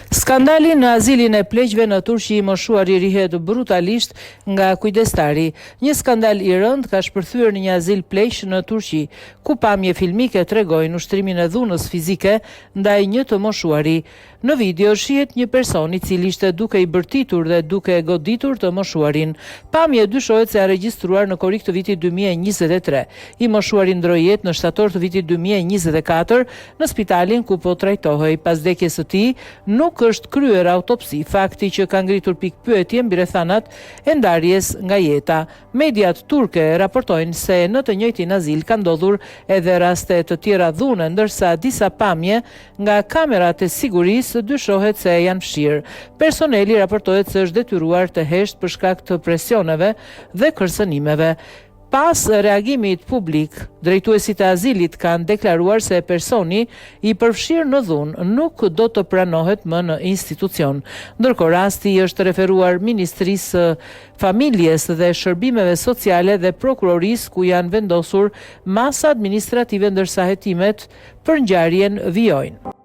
Skandali në azilin e pleqve në Turqi i moshuari rihet brutalisht nga kujdestari. Një skandal i rënd ka shpërthyer në një azil pleq në Turqi, ku pamje filmike tregojnë ushtrimin e dhunës fizike ndaj një të moshuari. Në video shihet një person i cili ishte duke i bërtitur dhe duke e goditur të moshuarin. Pamje dyshohet se a regjistruar në korrik të vitit 2023. I moshuari ndroi jetë në shtator të vitit 2024 në spitalin ku po trajtohej. Pas vdekjes së tij nuk është kryer autopsi, fakti që ka ngritur pikpyetje mbi rrethanat e ndarjes nga jeta. Mediat turke raportojnë se në të njëjtin azil ka ndodhur edhe raste të tjera dhune, ndërsa disa pamje nga kamerat e sigurisë dyshohet se janë fshirë. Personeli raportohet se është detyruar të hesht për shkak të presioneve dhe kërcënimeve. Pas reagimit publik, drejtuesit e azilit kanë deklaruar se personi i përfshirë në dhunë nuk do të pranohet më në institucion. Ndërkohë rasti është referuar Ministrisë Familjes dhe Shërbimeve Sociale dhe Prokurorisë, ku janë vendosur masa administrative ndërsa hetimet për ngjarjen vijojnë.